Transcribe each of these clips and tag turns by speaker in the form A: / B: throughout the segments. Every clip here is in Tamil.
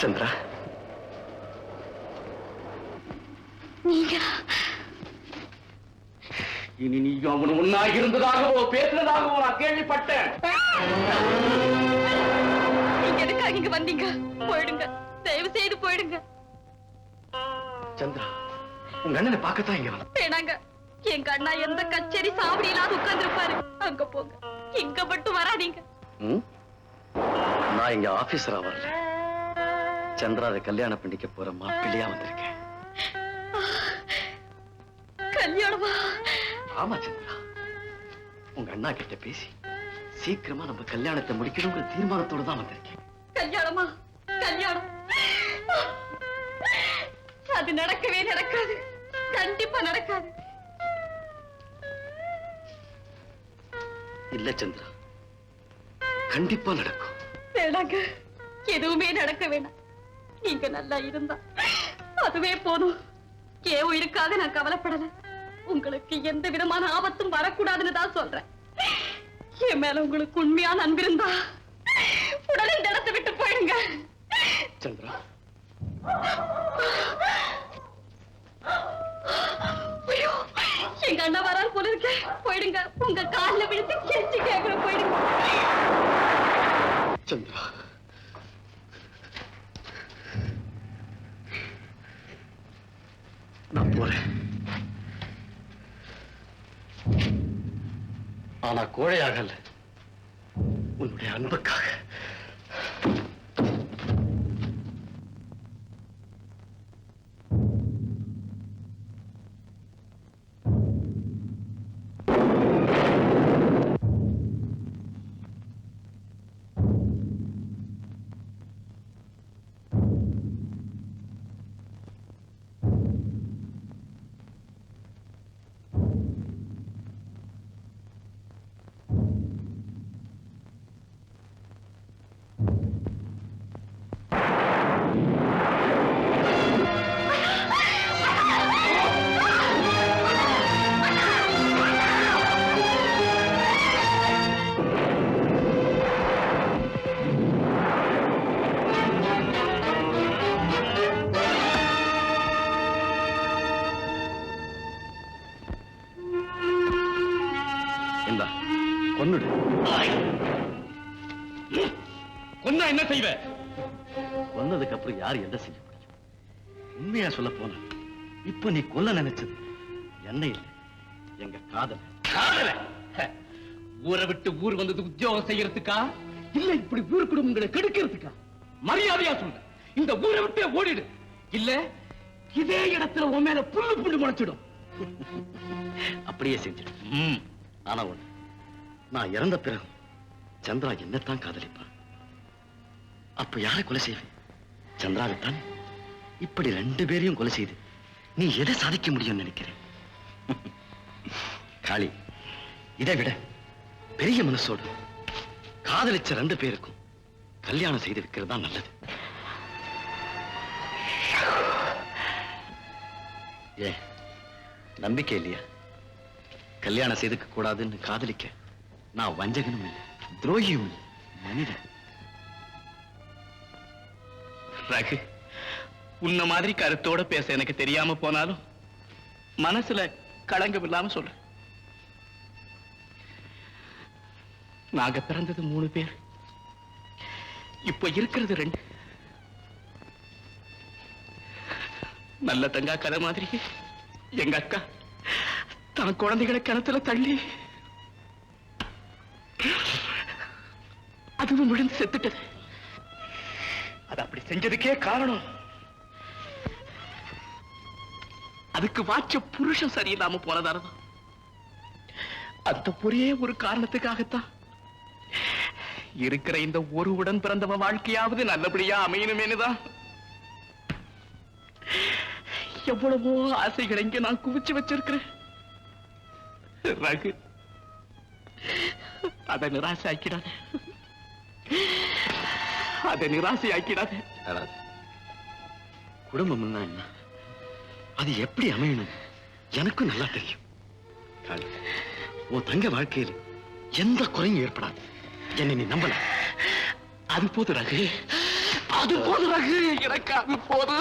A: சந்திரா,
B: நீங்க
A: இனி நீ அவன் ஒன்னாக இருந்ததாகவோ பேசுனதாகவோ நான் கேள்விப்பட்டேன்.
B: நீங்க எதுக்காக இங்க வந்தீங்க? போயிடுங்க, தயவு செய்து போயிடுங்க.
A: சந்திரா, உங்க அண்ணனை பார்க்கத்தான் இங்க வந்தேன்.
B: வேணாங்க, எங்க அண்ணா எந்த கச்சேரி சாவடியிலாவது உட்கார்ந்து இருப்பாரு. அங்க போங்க, இங்க மட்டும் வராதீங்க.
A: நான் இங்க ஆபீசரா வரல, சந்திராவை கல்யாணம் பண்ணிக்க போற மாப்பிள்ளையா வந்திருக்கேன்.
B: கல்யாணமா?
A: ஆமா சந்திரா, உங்க அண்ணா கிட்ட பேசி சீக்கிரமா நம்ம கல்யாணத்தை முடிக்கணுங்கிற தீர்மானத்தோடு தான் வந்திருக்கேன்.
B: கல்யாணமா? கல்யாணம் அது நடக்கவே நடக்காது, கண்டிப்பா நடக்காது.
A: இல்ல சந்திரா, கண்டிப்பா நடக்கும்.
B: வேணாங்க, எதுவுமே நடக்க வேணாம். நீங்க நல்லா இருந்தா அதுவே போதும். ஏன் உயிருக்காக நான் கவலைப்படல. உங்களுக்கு எந்த விதமான ஆபத்தும் வரக்கூடாதுன்னு தான் சொல்றேன். என் மேல உங்களுக்கு உண்மையான அன்பு இருந்தா உடனே இந்த இடத்தை விட்டு போயிடுங்க.
A: சந்திரா,
B: ஐயோ, எங்க அண்ணா வராரு போல இருக்க. போயிடுங்க, உங்க காலில் விழுந்து கெஞ்சி கேட்கிற. போயிடுங்க.
A: சந்திரா, நான் போறேன். ஆனா கோழையாகல, உன்னுடைய அன்புக்காக. கொன்னுடு. கொன்னா என்ன செய்வ? கொன்னதுக்கு அப்புறம் யார் என்ன செய்ய முடியும்? உண்மையா சொல்ல போன இப்ப நீ கொல்ல நினைச்சது என்ன இல்லை, எங்க காதல. காதல? ஊரை விட்டு ஊர் வந்தது உத்தியோகம் செய்யறதுக்கா இல்ல இப்படி ஊர் குடும்பங்களை கெடுக்கிறதுக்கா? மரியாதையா சொல்ற, இந்த ஊரை விட்டு ஓடிடு, இல்ல இதே இடத்துல உன் மேல புல்லு புல்லு முளைச்சிடும். அப்படியே செஞ்சிடும். ஆனா ஒண்ணு, நான் இறந்த பிறகு சந்திரா என்னத்தான் காதலிப்பான். அப்ப யாரை கொலை செய்வேன்? சந்திராவைத்தான். இப்படி ரெண்டு பேரையும் கொலை செய்து நீ எதை சாதிக்க முடியும் நினைக்கிறேன்? காளி, இதை விட பெரிய மனசோடு காதலிச்ச ரெண்டு பேருக்கும் கல்யாணம் செய்து வைக்கிறது தான் நல்லது. ஏ, நம்பிக்கை இல்லையா? கல்யாணம் செய்துக்க கூடாதுன்னு காதலிக்க நான் வஞ்சகனும் இல்லை, துரோகியும் இல்லை, மனிதன். ரகு, உன்ன மாதிரி கருத்தோட பேச எனக்கு தெரியாம போனாலும் மனசுல களங்கம் இல்லாம சொல்ற. நாங்க பிறந்தது 3 பேர், இப்ப இருக்கிறது 2. நல்ல தங்கா கதை மாதிரி எங்க அக்கா தன் குழந்தைகளை கிணத்துல தள்ளி அதுவும் விழுந்து செத்துட்டது. அது அப்படி செஞ்சதுக்கே காரணம் அதுக்கு வாச்ச புருஷன் சரியில்லாம போனதாலதான். அந்த ஒரே ஒரு காரணத்துக்காகத்தான் இருக்கிற இந்த ஒரு உடன் பிறந்தவன் வாழ்க்கையாவது நல்லபடியா அமையணுமேனுதான் எவ்வளவோ ஆசைகளை இங்க நான் குவிச்சு வச்சிருக்கிறேன். ரகு, அதை நிராசையாக்கிடாத, அதை நிராசையாக்கிடாத. குடும்பம் என்ன, அது எப்படி அமையணும் எனக்கும் நல்லா தெரியும். உன் தங்க வாழ்க்கையில் எந்த குறையும் ஏற்படாது, என்னை நீ நம்பல. அது போது ரகு, அது போது ரகு, எனக்கு அது போது.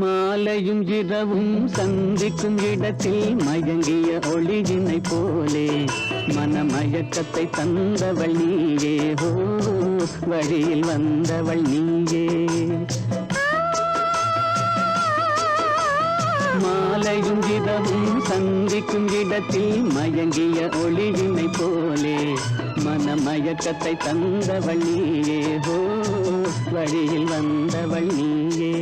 C: மாலையும் இரவும் சந்திக்கும் இடத்தில் மயங்கிய ஒளியினை போலே மனமயக்கத்தை தந்தவள் நீயே, ஹோ வழியில் வந்தவள் நீயே. மாலையும் இரவும் சந்திக்கும் இடத்தில் மயங்கிய ஒளியினை போலே மனமயக்கத்தை தந்தவள் நீயே, ஹோ வழியில் வந்தவள் நீயே.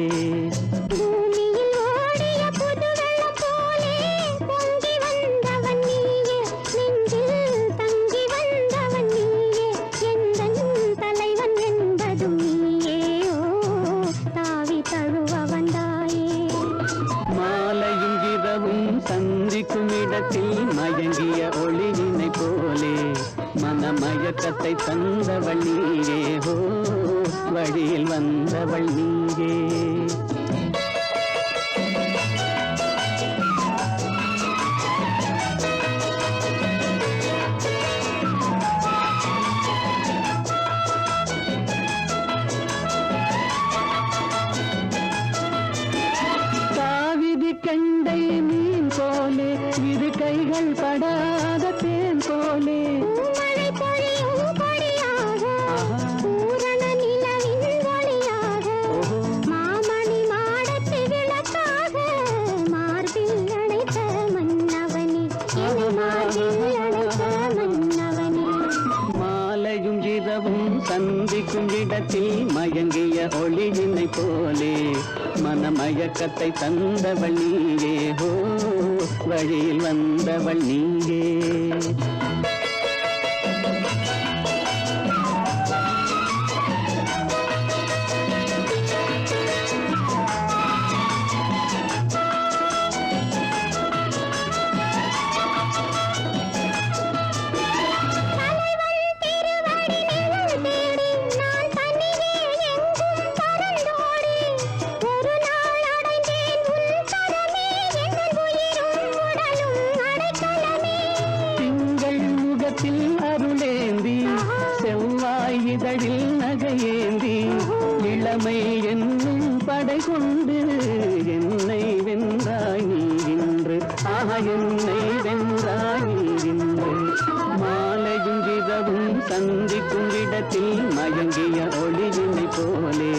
C: சந்திக்கும் இடத்தில் மயங்கிய ஒளியினை போலே மனமயக்கத்தை தந்தவள் நீயே, ஹோ வழியில் வந்தவள் நீயே. கண்டை மீன் போலே இரு கைகள் படாத தேன் போலே
D: மாமணி மாடத்து விளக்காக மார்பில் அழைத்த மன்னவனே,
C: மாலையும் இரவும் சந்திக்கும் இடத்தில் மயங்கிய ஒளியினை போலே மனமயக்கத்தை தந்தவள் நீயே, ஹோ வழியில் வந்தவள் நீயே. அருளேந்தி செவ்வாய் இதழில் நகையேந்தி இளமை என்னும் படை கொண்டு என்னை வென்றாய் நீ இன்று, என்னை வென்றாய் நீ இன்று. மாலையும் இரவும் சந்திக்கும் இடத்தில் மயங்கிய ஒளியினை போலே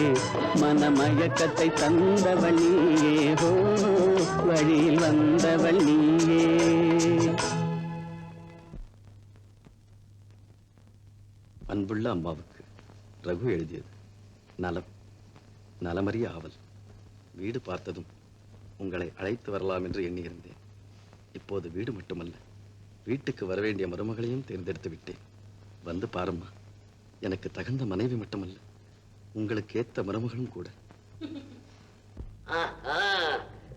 C: மனமயக்கத்தை தந்தவள் நீயே, ஹோ வழியில் வந்தவள் நீயே.
A: அன்புள்ள அம்மாவுக்கு ரகு எழுதியது. நலம், நலமறிய ஆவல். வீடு பார்த்ததும் உங்களை அழைத்து வரலாம் என்று எண்ணியிருந்தேன். இப்போது வீடு மட்டுமல்ல, வீட்டுக்கு வரவேண்டிய மருமகளையும் தேர்ந்தெடுத்து விட்டேன். வந்து பாரும்மா, எனக்கு தகுந்த மனைவி மட்டுமல்ல, உங்களுக்கு ஏத்த மருமகளும் கூட.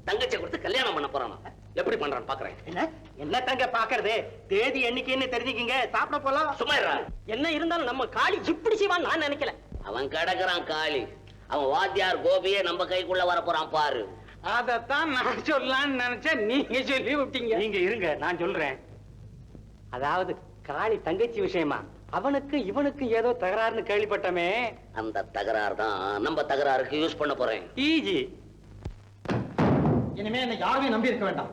E: தங்கச்சியை கொடுத்து கல்யாணம் பண்ண போறான். எப்படி பண்றான்னு பாக்குறேன்.
F: என்ன தங்க பாக்குறது, தேதி எண்ணிக்கைன்னு தெரிஞ்சுக்கிங்க, சாப்பிட போலாம்.
E: சும்மா
F: என்ன இருந்தாலும் நம்ம காளி இப்படி செய்வான்னு நான் நினைக்கல.
E: அவன் கிடக்குறான் காளி. அவன் வாத்தியார் கோபியே நம்ம கைக்குள்ள வர போறான் பாரு.
F: அதத்தான் நான் சொல்லலாம்னு நினைச்சேன், நீங்க சொல்லி விட்டீங்க. நீங்க இருங்க, நான் சொல்றேன். அதாவது காளி தங்கச்சி விஷயமா அவனுக்கு இவனுக்கு ஏதோ தகராறுன்னு கேள்விப்பட்டமே.
E: அந்த தகராறு தான் நம்ம தகராறுக்கு யூஸ் பண்ண போறேன்.
F: ஈஜி. இனிமே என்ன யாருமே நம்பி இருக்க வேண்டாம்.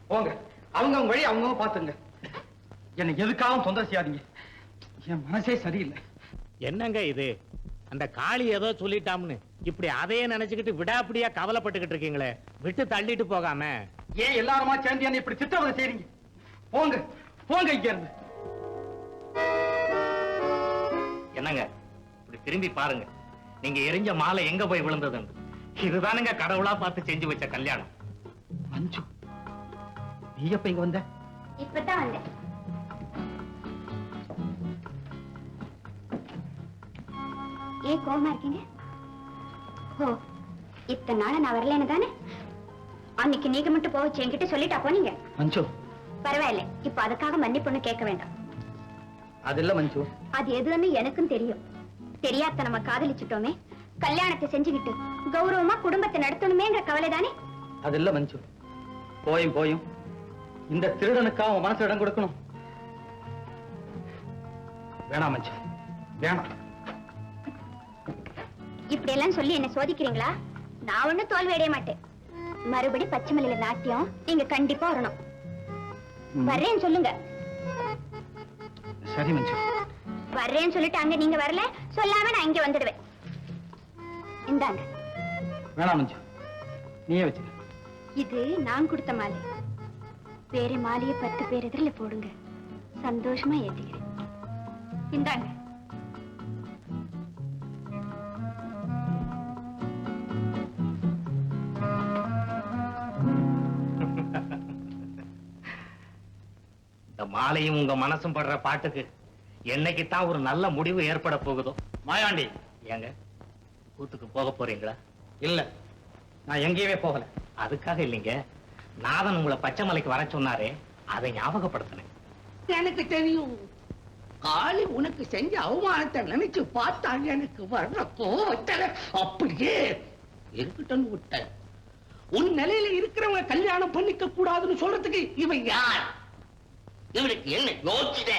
F: போங்க, அவங்க வழி அவங்க பாத்துங்க. என்ன எதுக்காகவும் தொந்தரவு செய்யாதீங்க. என் மனசே சரியில்லை.
G: என்னங்க இது, அந்த காளி ஏதோ சொல்லிட்டாம்னு இப்படி அதையே நினைச்சுக்கிட்டு விடாப்பிடியா கவலைப்பட்டுக்கிட்டு இருக்கீங்களே, விட்டு தள்ளிட்டு போகாம
F: ஏன் எல்லாருமா சேர்ந்து என்ன இப்படி சித்திரவதை செய்றீங்க? போங்க போங்க இங்க இருந்து.
G: என்னங்க இப்படி திரும்பி பாருங்க, நீங்க எரிஞ்ச மாலை எங்க போய் விழுந்ததுன்னு. இதுதானுங்க கடவுளா பார்த்து செஞ்சு வச்ச கல்யாணம்.
F: மஞ்சு, நீ எப்ப இங்க வந்த?
D: இப்பதான் வந்தேன். ஏன் கோவமா இருக்கீங்க? ஓ, இத்தனை நாள நான் வரலன்னு தானே அன்னைக்கு நீங்க மட்டும் போச்சு என்கிட்ட சொல்லிட்டா போனீங்க.
F: மஞ்சு,
D: பரவாயில்ல, இப்ப அதுக்காக மன்னிப்புன்னு கேட்க வேண்டாம்.
F: அது இல்ல மஞ்சு.
D: அது எதுன்னு எனக்கும் தெரியும். தெரியாத நம்ம காதலிச்சுட்டோமே, கல்யாணத்தை செஞ்சுக்கிட்டு கௌரவமா குடும்பத்தை நடத்தணுமேங்கிற கவலை தானே.
F: அது இல்ல மஞ்சு. போயும் இந்த திருடனுக்கா அவன் மனசு இடம் கொடுக்கணும். வேணாம் மஞ்சு, வேணாம்.
D: இப்படி எல்லாம் சொல்லி என்ன சோதிக்கிறீங்களா? நான் ஒண்ணும் தோல்வி அடைய மாட்டேன். மறுபடி பச்சைமலையில நாட்டியம் நீங்க கண்டிப்பா வரணும். வர்றேன்னு சொல்லுங்க.
F: சரி மஞ்சு.
D: வர்றேன்னு சொல்லிட்டு அங்க நீங்க வரல, சொல்லாம நான் இங்க வந்துடுவேன். இந்தாங்க.
F: வேணாம் மஞ்சு, நீயே வச்சு.
D: இது நான் கொடுத்த மாலை. வேற மாலையை 10 பேர் எதிரில போடுங்க, சந்தோஷமா ஏத்திக்கிறேன். இந்தாங்க.
G: இந்த மாலையும் உங்க மனசும் படுற பாட்டுக்கு என்னைக்குத்தான் ஒரு நல்ல முடிவு ஏற்பட போகுதோ.
F: மாயாண்டி,
G: ஏங்க கூத்துக்கு போக போறீங்களா?
F: இல்ல, நான் எங்கேயுமே போகல.
G: அதுக்காக இல்லைங்க, நாதன் உங்களை பச்சை மலைக்கு வர சொன்னாரே, அதை ஞாபகப்படுத்தினேன்.
H: எனக்கு தெரியும். காளி உனக்கு செஞ்ச அவமானத்தை நினைச்சு பார்த்தா எனக்கு வர்ற கோவத்தை அப்படியே இருக்கட்டும் விட்ட. உன் நிலையில இருக்கிறவங்க கல்யாணம் பண்ணிக்க கூடாதுன்னு சொல்றதுக்கு இவன் யார்?
E: இவனுக்கு என்ன யோசிச்சுட்ட?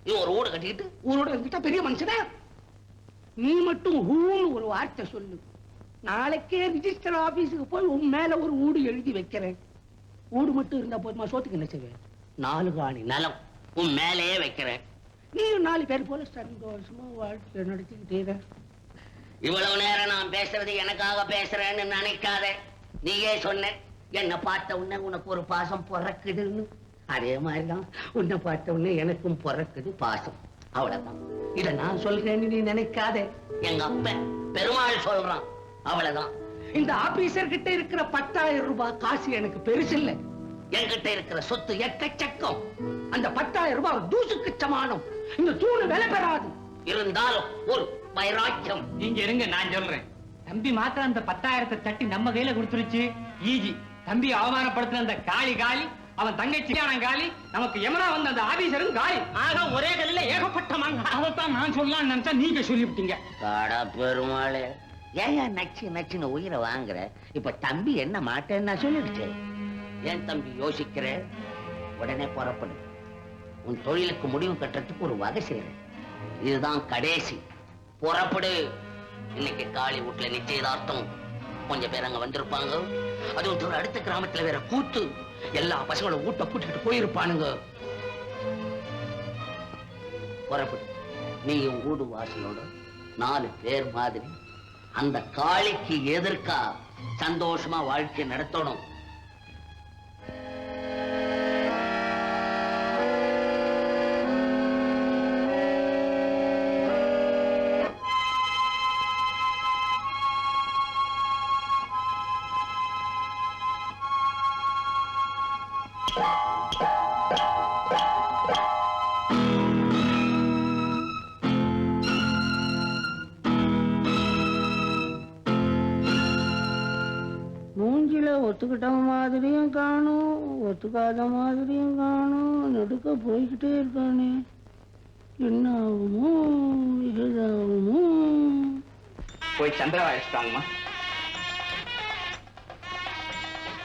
E: இவன் ஒரு ஊட கட்டிக்கிட்டு
H: ஊரோட இருந்துட்டா பெரிய மனுஷனா? நீ மட்டும் ஊன்னு ஒரு வார்த்தை சொல்லு, நாளைக்கே ரிஜிஸ்டர் ஆபீஸுக்கு போய் உன் மேல ஒரு ஊடு எழுதி வைக்கிறேன். ஊடு மட்டும் இருந்தா போதுமா? சோத்துக்கு என்ன செய்வேன்?
E: 4 காணி நிலம் உன் மேலேயே வைக்கிறேன்.
H: நீயும் 4 பேர் போல சந்தோஷமா வாழ்க்கை நடத்திக்கிட்டே.
E: இவ்வளவு நேரம் நான் பேசுறது எனக்காக பேசுறேன்னு நினைக்காத. நீயே சொன்ன, என்ன பார்த்த உடனே உனக்கு ஒரு பாசம் பிறக்குதுன்னு. அதே மாதிரிதான் உன்னை பார்த்த உடனே எனக்கும் பிறக்குது பாசம். அவ்வளவுதான். இத நான் சொல்றேன்னு நீ நினைக்காத. எங்க அப்ப பெருமாள் சொல்றான், அவ்வளவுதான்.
H: இந்த ஆபீசர் கிட்ட இருக்கிற 10,000 ரூபாய் காசு எனக்கு பெருசு இல்ல.
E: என்கிட்ட இருக்கிற சொத்து எக்கச்சக்கம்.
H: அந்த 10,000 ரூபாய் தூசுக்கு சமானம். இந்த தூணு விலை பெறாது.
E: இருந்தாலும் ஒரு வைராக்கியம்.
F: நீங்க இருங்க, நான் சொல்றேன். தம்பி மாத்திரம் அந்த 10,000 தட்டி நம்ம கையில கொடுத்துருச்சு. ஈஜி. தம்பி அவமானப்படுத்தின அந்த காளி, அவன் தங்கச்சி காளி, நமக்கு எமனா வந்த அந்த ஆபீசரும் காளி. ஆக ஒரே கல்லில ஏகப்பட்டமாங்க. அதைத்தான் நான் சொல்லலாம்னு நினைச்சா நீங்க சொல்லிவிட்டீங்க.
E: காடா பெருமாளே, ஏன் நச்சுன்னு உயிரை வாங்குற? இப்ப தம்பி என்ன மாட்டேன்னு நான் சொல்லிடுச்சு. ஏன் தம்பி யோசிக்கிற? உடனே புறப்படு. உன் தொழிலுக்கு முடிவு கட்டுறதுக்கு ஒரு வகை செய்யறேன். இதுதான் கடைசி. புறப்படு. இன்னைக்கு காளி வீட்டுல நிச்சயதார்த்தம். கொஞ்சம் பேர் அங்க வந்திருப்பாங்க. அதுவும் தவிர அடுத்த கிராமத்துல வேற கூத்து. எல்லா பசங்களும் வீட்டை கூட்டிட்டு போயிருப்பானுங்க. புறப்படு. நீ வீடு வாசலோட 4 பேர் மாதிரி அந்த காளிக்கு எதிர்க்கா சந்தோஷமா வாழ்க்கை நடத்தணும்.
H: மூஞ்சில ஒத்துக்கிட்ட மாதிரியும் காணும், ஒத்துக்காத மாதிரியும் காணும். நடுக்க போய்கிட்டே இருக்கானே, என்ன ஆகுமோ ஏதாகுமோ?
F: போய் சந்திரா அழைச்சிட்டாங்கம்மா.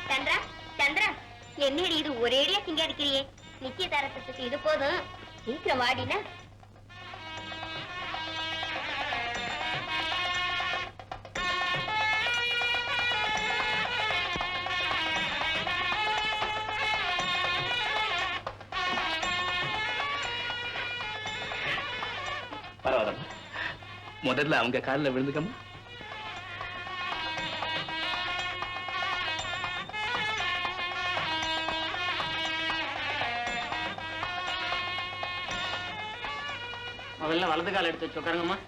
D: சந்திரா, சந்திரா, என்னடி இது ஒரேடியா திங்க அடிக்கிறியே? நிச்சயதாரத்துக்கு இது போதும், சீக்கிரம் வாடினா.
A: பரவாயில்ல, முதல்ல அவங்க காலில் விழுந்துக்கம்மா.
F: முதல்ல வலது கால் எடுத்து வச்சு உட்காருங்கம்மா.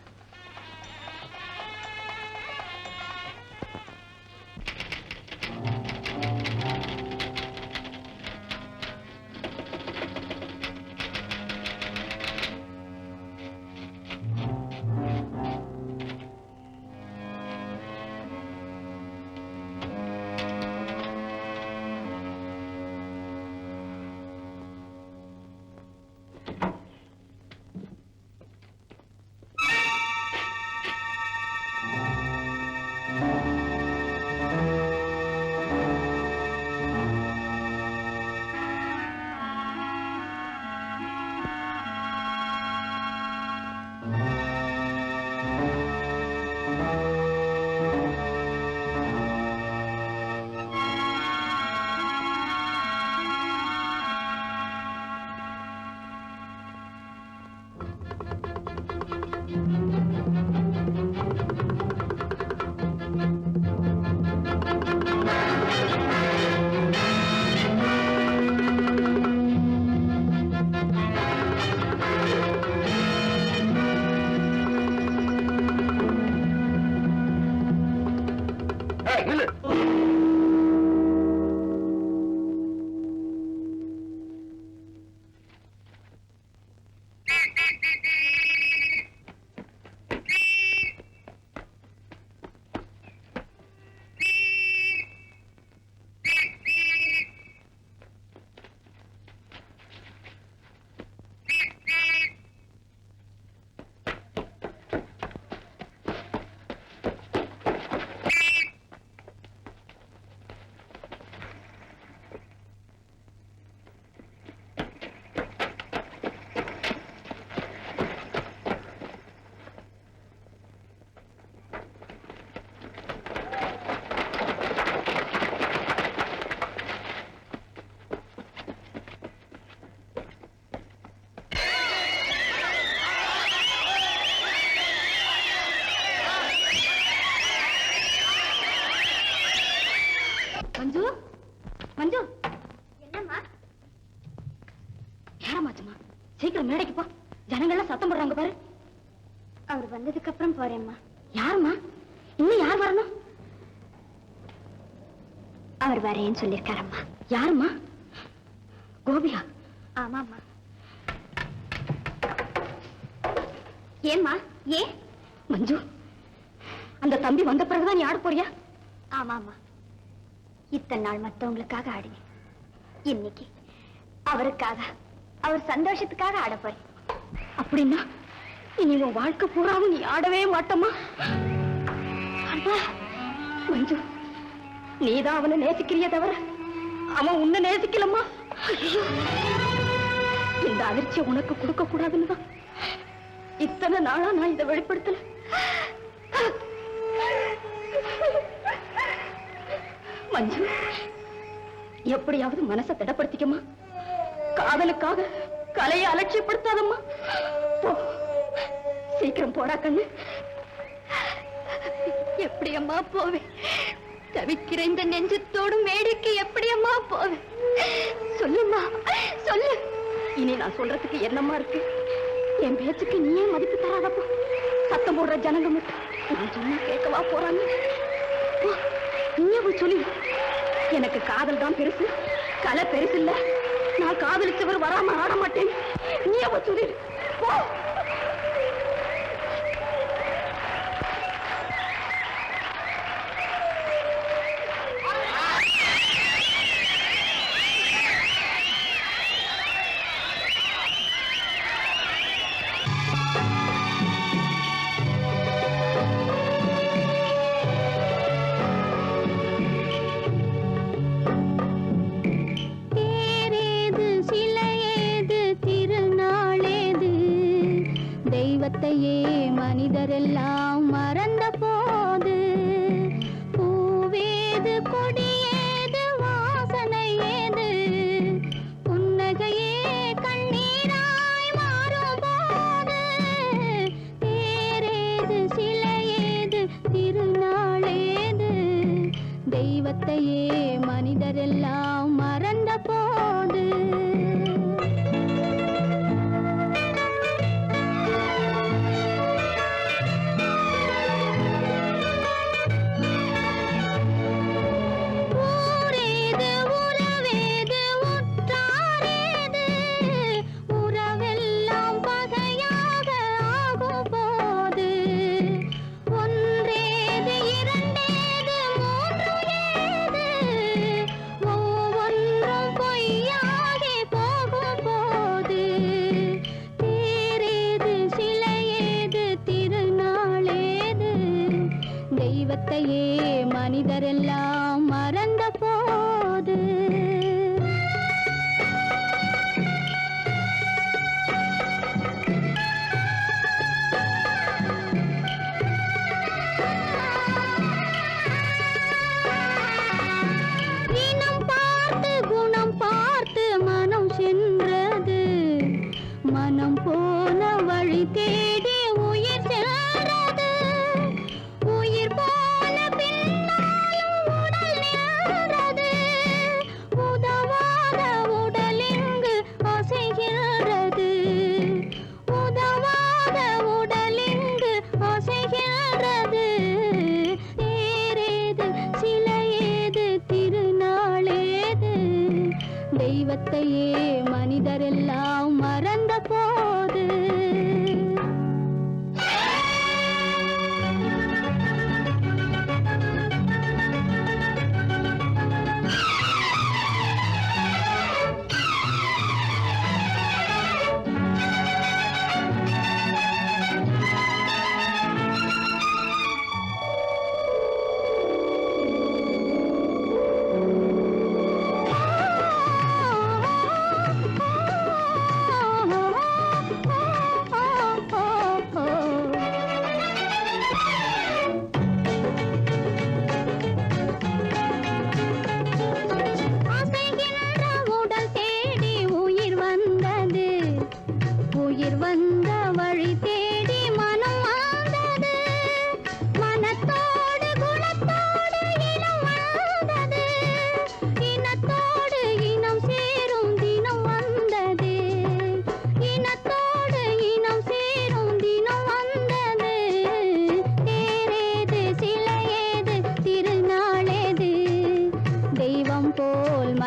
B: மஞ்சு மஞ்சு
D: என்னம்மா?
B: நேரமாச்சுமா, சீக்கிரம் மேடைக்கு போ. ஜனங்கள்லாம் சத்தம் போடுறாங்க பாரு.
D: அவர் வந்ததுக்கு அப்புறம் போறேம்மா.
B: யாருமா? இன்னும் யார் வரணும்?
D: அவர் வரேன்னு சொல்லிருக்காரம்மா.
B: யாருமா? கோபியா?
D: ஆமாம்மா. ஏம்மா? ஏன்?
B: மஞ்சு, அந்த தம்பி வந்த பிறகுதான் நீ ஆட போறியா?
D: ஆமாம்மா, இத்தனை நாள் மத்தவங்களுக்காக ஆடினேன். இன்னைக்கு அவருக்காக, அவர் சந்தோஷத்துக்காக ஆட போறேன்.
B: அப்படின்னா இனி உன் வாழ்க்கை பூராவும் நீ ஆடவே மாட்டமா? மஞ்சு, நீதான் அவனை நேசிக்கிறிய தவிர அவன் உன்னை நேசிக்கலம்மா. ஐயோ, இந்த அதிர்ச்சியை உனக்கு கொடுக்க கூடாதுன்னு தான் இத்தனை நாளா நான் இதை வெளிப்படுத்தல. மஞ்சு, எப்படியாவது மனசை திடப்படுத்திக்கமா. காதலுக்காக கலையை அலட்சியப்படுத்தாதம்மா. போ, சீக்கிரம் போடா கண்ணு.
D: எப்படி அம்மா போவேன்? தவிக்கிற இந்த நெஞ்சத்தோடு மேடைக்கு எப்படி அம்மா போவேன்? சொல்லுமா, சொல்லு.
B: இனி நான் சொல்றதுக்கு என்னம்மா இருக்கு? என் பேச்சுக்கு நீயே மதிப்பு தராதப்போ. சத்தம் போடுற ஜனங்க மட்டும் நான் சொன்னா கேட்கவா போறாங்க? போ, நீயே போய் சொல்லு. எனக்கு காதல் தான் பெருசு, கலை பெருசு இல்ல. நான் காதலிச்சவர் வராம ஆட மாட்டேன். நீயே போய் சொல்லு. போ.
C: தெய்வத்தையே மனிதரெல்லாம் மறந்த போது பூவேது கொடியேது வாசனை ஏது புன்னகையே கண்ணீராய் மாறும் போது தேரேது சிலையேது திருநாளேது தெய்வத்தையே மனிதரெல்லாம் மறந்த போது ஒவ்வொன்றும் பொய்யாகி போ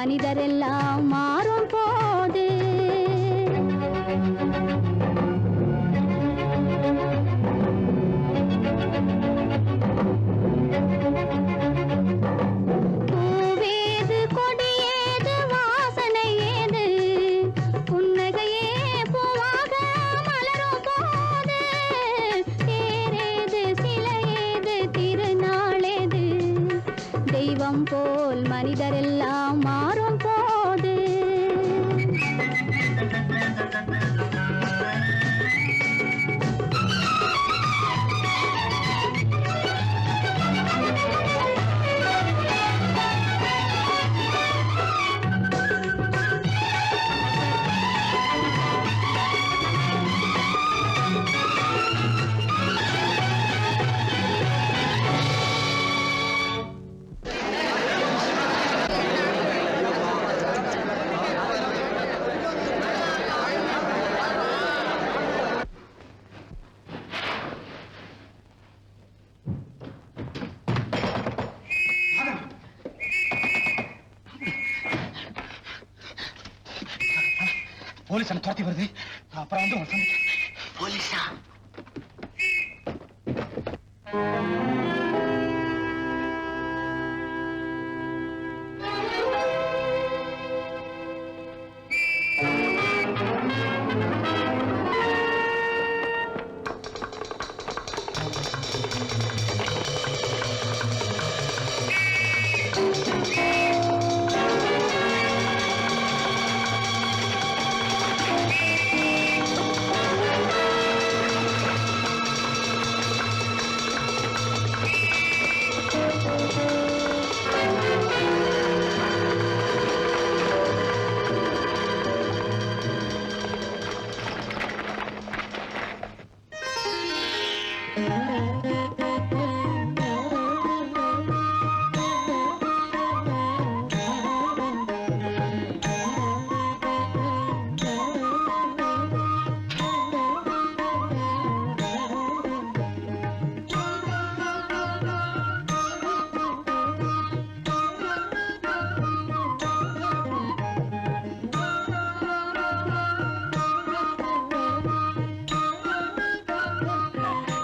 C: மனிதரெல்லாம் மாறும் போது பூவேது கொடியேது வாசனை ஏது புன்னகையே பூவாக மலரும் போது தேரேது சிலையேது திருநாளேது தெய்வம் போல் மனிதரெல்லாம் மாறும் போது
F: போலீஸ் என்ன துரத்தி வருது. அப்புறம் வந்து உங்களை சந்திக்கிறேன்.
E: போலீஸா?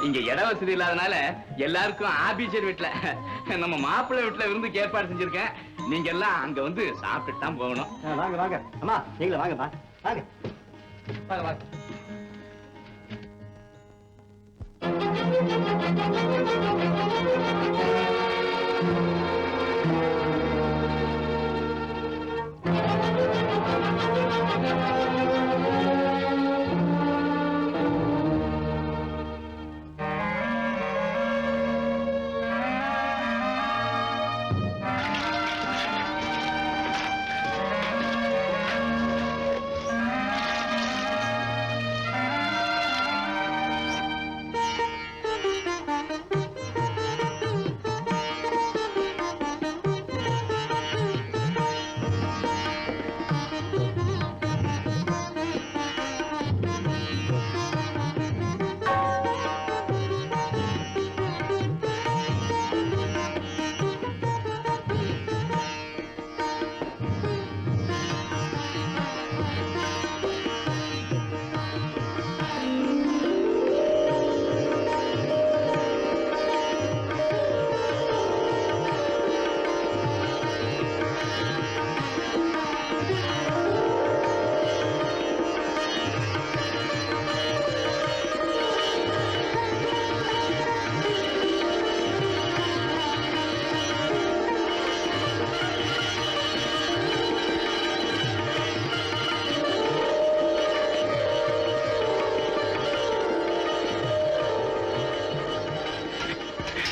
G: இங்க இட வசதி இல்லாதனால எல்லாருக்கும் ஆபீசர் வீட்டுல நம்ம மாப்பிள்ளை வீட்டுல விருந்து ஏற்பாடு செஞ்சிருக்கேன். நீங்க எல்லாம் அங்க வந்து சாப்பிட்டு தான் போகணும்.
A: வாங்க வாங்க அம்மா, நீங்களே வாங்கம்மா, வாங்க.
F: வாங்க வாங்க.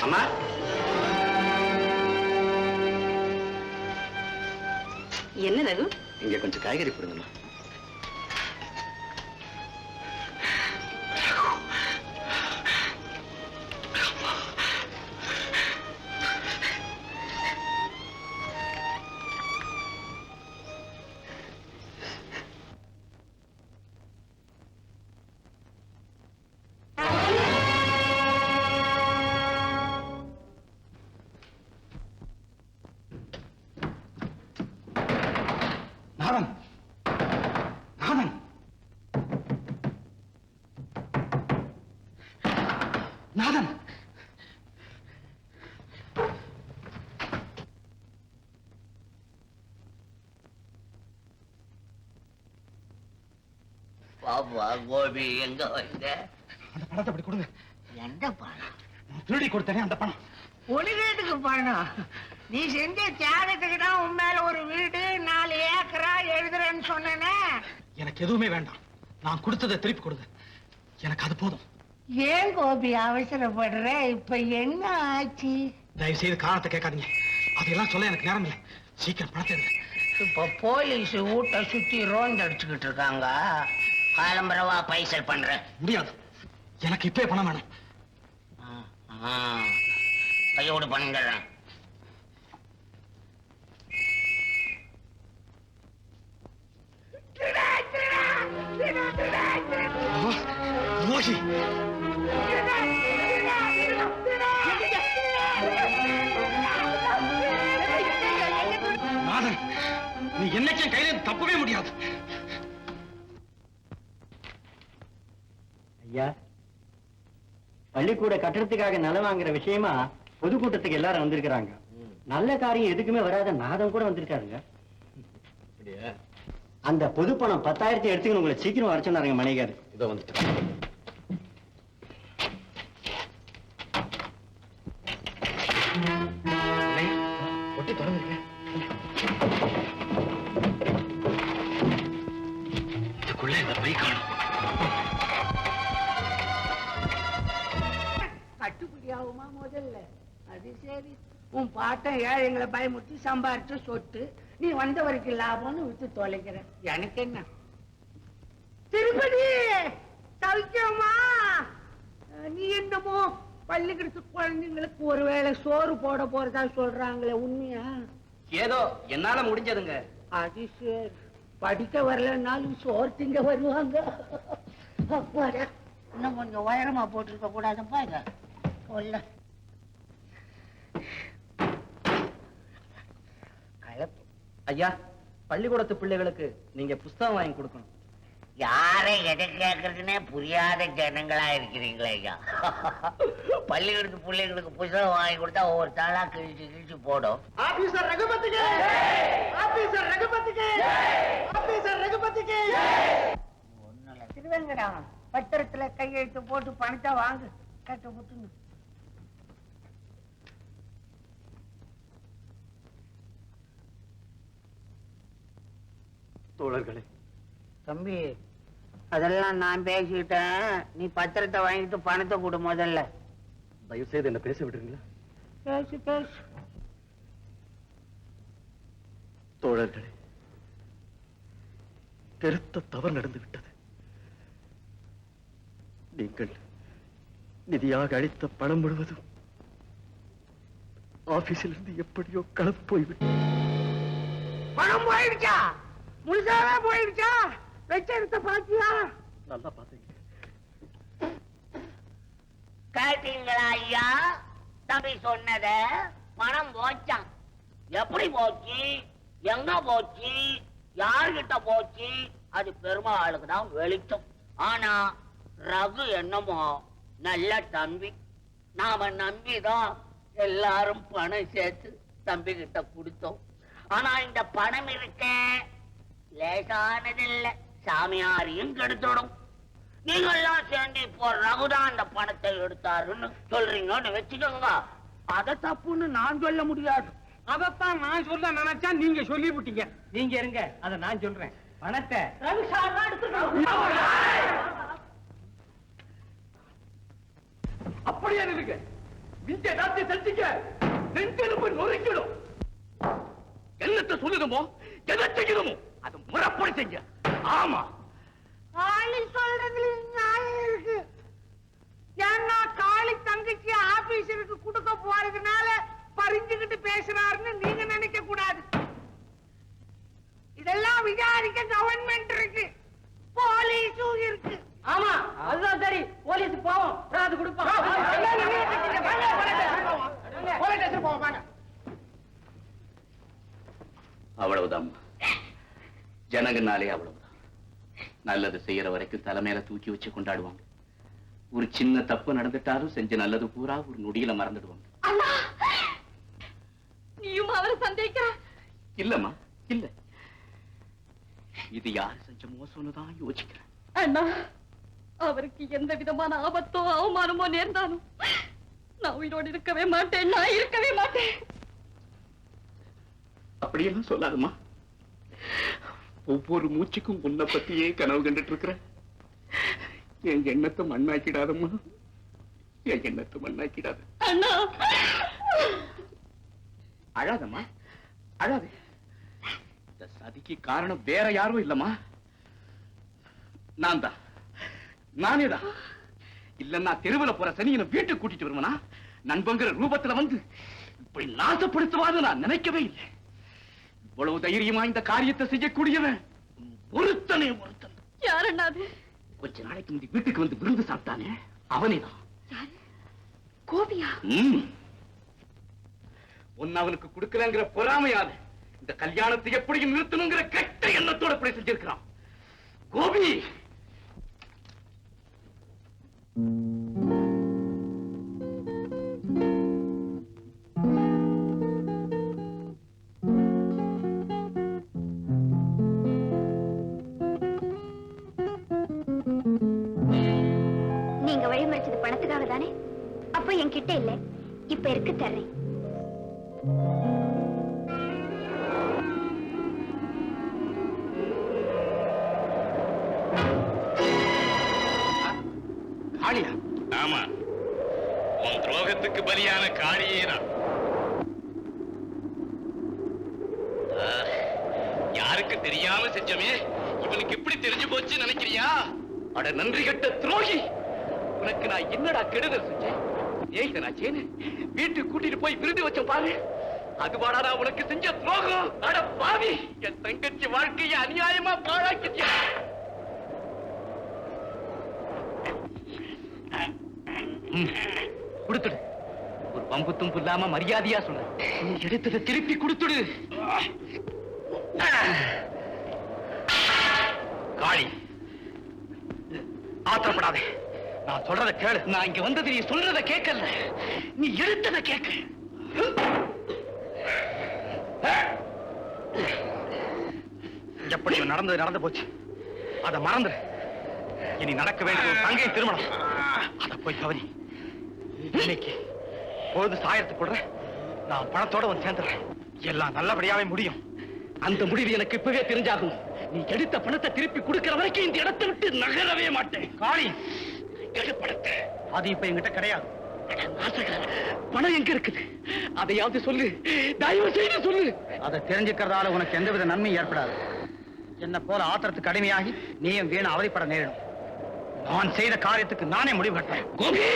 G: அம்மா,
B: என்ன ரகு?
A: இங்க கொஞ்சம் காய்கறி போடுங்கம்மா. நாதன் நாதன் நாதன்
E: பாப்பா கோபி எங்க வந்த?
A: அந்த பணத்தை அப்படி கொடுங்க.
E: எந்த பணம்?
A: நான் திருடி கொடுத்தேனே அந்த பணம்.
H: ஒளிகிறதுக்கு பணம்? நீ செஞ்ச தியாகத்துக்கு தான் உன் மேல ஒரு வீடு 4 ஏக்கரா எழுதுறேன்னு சொன்னேனே.
A: எனக்கு எதுவுமே வேண்டாம். நான் கொடுத்ததை திருப்பி கொடுங்க. எனக்கு அது போதும்.
H: ஏன் கோபி அவசரப்படுற? இப்ப என்ன ஆச்சு?
A: தயவு செய்து காரணத்தை கேட்காதீங்க. அதையெல்லாம் சொல்ல எனக்கு நேரம் இல்லை. சீக்கிரம் பணத்தை எடுங்க.
H: இப்ப போலீஸ் வீட்டை சுத்தி ரோந்து அடிச்சுக்கிட்டு இருக்காங்க.
E: காலம்பரவா பைசல் பண்ற?
A: முடியாது. எனக்கு இப்பவே பணம் வேணும்.
E: கையோடு பணம் தர்றேன்.
A: ரோஷி, நாதன், நீ என்னைக்கும் கையில தப்பவே முடியாது.
F: ஐயா, பள்ளிக்கூட கட்டடத்துக்காக நிலம் வாங்குற விஷயமா பொதுக்கூட்டத்துக்கு எல்லாரும் வந்திருக்கிறாங்க. நல்ல காரியம் எதுக்குமே வராத நாதம் கூட வந்திருக்காருங்க. அந்த பொது பணம் 10,000 எடுத்துக்கணும். உங்களை சீக்கிரம் வர சொன்னாருங்க மணிகார்.
A: இதோ வந்துட்டு. ஒட்டி தொடர்ந்துருக்கேன். இதுக்குள்ள இந்த பை காணும்.
H: கட்டுப்படியாகுமா முதல்ல? அது சரி. உன் பாட்டன் ஏழைங்களை பயமுறுத்தி சம்பாரிச்சு சொத்து, நீ வந்த வரைக்கும் லாபம்னு வித்து தொலைக்கிற. எனக்கு என்ன? திருப்பதி தவிக்கமா? நீ என்னமோ பள்ளிக்கூடத்து குழந்தைங்களுக்கு ஒருவேளை சோறு போட போறதா சொல்றாங்களே, உண்மையா?
F: ஏதோ என்னால முடிஞ்சதுங்க.
H: அது சரி. படிக்க வரலன்னாலும் சோறு திங்க வருவாங்க. அப்பாடா, இன்னும் கொஞ்சம் உயரமா போட்டிருக்க கூடாதுப்பா. இத சொல்ல
F: ஐயா, பள்ளிக்கூடத்து பிள்ளைகளுக்கு நீங்க புஸ்தகம் வாங்கி கொடுக்கணும்.
E: யாரை எதை கேட்கறதுன்னே புரியாத ஜனங்களா இருக்கிறீங்களே ஐயா. பள்ளிக்கூடத்து பிள்ளைங்களுக்கு புத்தகம் வாங்கி கொடுத்தா ஒவ்வொரு தாளா கிழிச்சு கிழிச்சு போடும்.
A: ஆபீசர் ரகுபதிக்கு, ஆபீசர் ரகுபதிக்கு, ஆபீசர் ரகுபதிக்கு.
H: திருவேங்கடம், பத்திரத்துல கையெழுத்து போட்டு பணத்தை வாங்கு. கட்ட புட்டுங்க.
A: தோழர்களே,
H: தம்பி, அதெல்லாம் நான் பேசிட்டேன். நீ பத்திரத்தை வாங்கிட்டு பணத்தை கொடு முதல்ல.
A: தயவு செய்து என்ன பேச விடுறீங்களா?
H: பேசு பேசு.
A: தோழர்களே, பெருத்த தவறு நடந்து விட்டது. நீங்கள் நிதியாக அளித்த பணம் முழுவதும் ஆபீஸில் இருந்து எப்படியோ கலந்து போய்விட்டது.
H: பணம் போயிடுச்சா? முழுசாவே போயிடுச்சா? வெச்செடுத்த பாத்தியா?
A: நல்லா பாத்தீங்க.
E: கேட்டீங்களா ஐயா? தம்பி சொன்னத பணம் போச்சான். எப்படி போச்சு, எங்க போச்சு, யார்கிட்ட போச்சு, அது பெருமாளுக்கு தான் வெளிச்சம். ஆனா ரகு என்னமோ நல்ல தம்பி. நாம நம்பிதான் எல்லாரும் பணம் சேர்த்து தம்பி கிட்ட கொடுத்தோம். ஆனா இந்த பணம் இருக்க லேசானதில்ல, சாமியாரையும் கெடுத்துடும். நீங்கெல்லாம் சேர்ந்து இப்போ ரகுதான் அந்த பணத்தை எடுத்தாருன்னு சொல்றீங்கன்னு வச்சுக்கோங்க. அத தப்புன்னு நான் சொல்ல முடியாது.
F: அதத்தான் நான் சொல்ல நினைச்சா நீங்க சொல்லி விட்டீங்க. நீங்க இருங்க, அத நான் சொல்றேன். பணத்தை
H: ரவி சார் தான் எடுத்துக்கணும்.
G: அப்படியே இருக்கு. இந்த நாட்டை தட்டிக்க நெஞ்செலும்பு நொறுக்கிடும். என்னத்தை சொல்லணுமோ எதை செய்யணுமோ அது முறைப்படி செய்ய. ஆமா,
H: காளி சொல்றதுல நியாயம் இருக்கு. ஏன்னா காளி தங்கச்சி ஆபீசருக்கு கொடுக்க போறதுனால பறிஞ்சுக்கிட்டு பேசுறாருன்னு நீங்க நினைக்க கூடாது. இதெல்லாம் விசாரிக்க கவர்மெண்ட் இருக்கு, போலீஸும் இருக்கு.
F: ஆமா, அதுதான் சரி. போலீஸ் போவோம், அது கொடுப்போம்.
G: அவ்வளவுதான். ஜனங்கனாலே அவ்வளவுதான். நல்லது செய்யற வரைக்கும் தலைமையில தூக்கி வச்சு கொண்டாடுவாங்க. ஒரு சின்ன தப்பு நடந்துட்டாலும் செஞ்ச நல்லது பூரா ஒரு நொடியில மறந்துடுவாங்க.
B: அண்ணா, நீயும் அவரை சந்தேகிக்கிற?
G: இல்லம்மா, இல்ல. இது யாரு செஞ்ச மோசம்னு தான் யோசிக்கிறேன்.
B: அண்ணா, அவருக்கு எந்த விதமான ஆபத்தோ அவமானமோ நேர்ந்தாலும் நான் உயிரோடு இருக்கவே மாட்டேன். நான் இருக்கவே மாட்டேன்.
G: அப்படியெல்லாம் சொல்லாதம்மா. ஒவ்வொரு மூச்சுக்கும் உன்னை பத்தியே கனவு கண்டுட்டு இருக்கிறேன். என் எண்ணத்தை மண்ணாக்கிடாதம்மா, என் எண்ணத்தை மண்ணாக்கிடாத.
B: அண்ணா,
G: அழாதம்மா, அழாது. இந்த சதிக்கு காரணம் வேற யாரும் இல்லம்மா, நான் தான், நானேதான். இல்லன்னா தெருவில் போற சனியனை வீட்டுக்கு கூட்டிட்டு வருவனா நண்பங்கிற ரூபத்துல வந்து இப்படி நாசப்படுத்துவான்னு நான் நினைக்கவே இல்லை. இவ்வளவு தைரியமா இந்த காரியத்தை செய்யக்கூடியவன் ஒருத்தனே ஒருத்தன்.
B: யார் அண்ணா அது?
G: கொஞ்ச நாளைக்கு முந்தி வீட்டுக்கு வந்து விருந்து சாப்பிட்டானே அவனேதான்.
B: கோபியா?
G: ஒன்னு அவனுக்கு கொடுக்கலங்கிற பொறாமையால இந்த கல்யாணத்தை எப்படி நிறுத்தணுங்கிற கெட்ட எண்ணத்தோட இப்படி செஞ்சிருக்கிறான். கோபி,
D: நீங்க வழிமறிச்சது பணத்துக்காக தானே? அப்ப என்கிட்ட இல்ல, இப்ப இருக்கு, தர்றேன்.
G: காளியா?
A: ஆமா, உன் துரோகத்துக்கு பலியான காளியே தான். யாருக்கு தெரியாம செஞ்சமே இவனுக்கு எப்படி தெரிஞ்சு போச்சு நினைக்கிறியா?
G: அட நன்றி கெட்ட துரோகி, உனக்கு நான் என்னடா கெடுதல் செஞ்சேன்? ஏன் நான் சேனு வீட்டுக்கு கூட்டிட்டு போய் விருது வச்ச பாரு, அதுவாடா நான் உனக்கு செஞ்ச துரோகம். அட பாவி, என் தங்கச்சி வாழ்க்கையை அநியாயமா பாழாக்கிட்டியா? கொடுத்துடு. ஒரு பம்பு தும்பு இல்லாம மரியாதையா சொல்ற. நீ எடுத்ததை திருப்பி கொடுத்துடு. காளி, ஆத்திரப்படாதே. நான் சொல்றத கேளு. நான் இங்க வந்தது நீ சொல்றத கேட்கல, நீ எடுத்தத கேட்க. எப்படி நடந்தது நடந்து போச்சு, அதை மறந்துரு. இனி நடக்க வேண்டிய ஒரு தங்கை திருமணம், அதை போய் கவனி. இன்னைக்கு பொழுது சாயத்துக்குள்ள நான் பணத்தோட வந்து சேர்ந்துடுறேன். எல்லாம் நல்லபடியாவே முடியும். அந்த முடிவு எனக்கு இப்பவே தெரிஞ்சாகும். நீ எடுத்த பணத்தை திருப்பி கொடுக்கிற வரைக்கும் இந்த இடத்தை விட்டு நகரவே மாட்டேன். காளி, எடு பணத்தை. அது இப்ப என்கிட்ட கிடையாது. பணம் எங்க இருக்குது? அதையாவது சொல்லு, தயவு செய்து சொல்லு. அதை தெரிஞ்சுக்கிறதால உனக்கு எந்தவித நன்மை ஏற்படாது. என்ன போல ஆத்திரத்துக்கு அடிமையாகி நீயும் வீண அவதிப்பட நேரிடும். நான் செய்த காரியத்துக்கு நானே முடிவு கட்டுறேன். கோபி,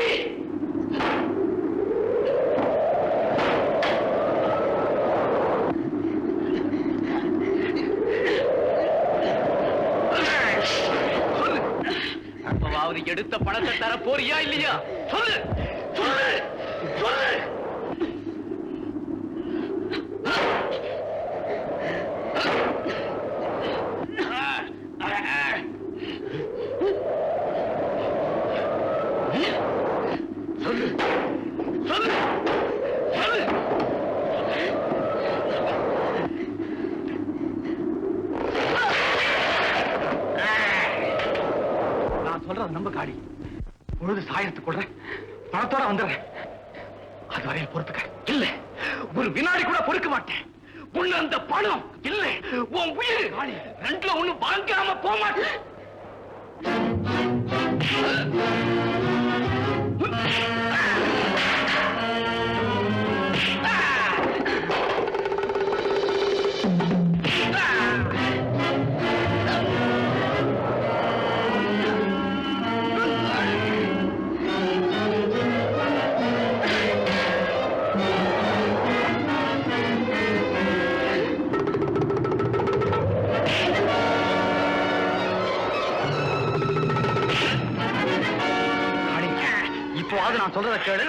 G: அப்பவாவது எடுத்த பணத்தை தர போறியா இல்லையா? சொல்லு சொல்லு சொல்லு. சொல்லு சொல்லு சொல்லு. நான் சொல்றது நம்ப காளி. பொழுது சாயத்துக்குள்ள பணத்தோட வந்துடுறேன். அது வரையில் பொறுத்துக்க. இல்ல, ஒரு வினாடி கூட பொறுக்க மாட்டேன். உன்ன அந்த பணம் இல்ல, உன் உயிர் ரெண்டுல ஒண்ணு வாங்காம போக மாட்டேன். இப்போவாது நான் சொல்றத கேளு.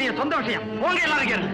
G: இது என் சொந்த விஷயம். போங்க எல்லாரும் கேளு.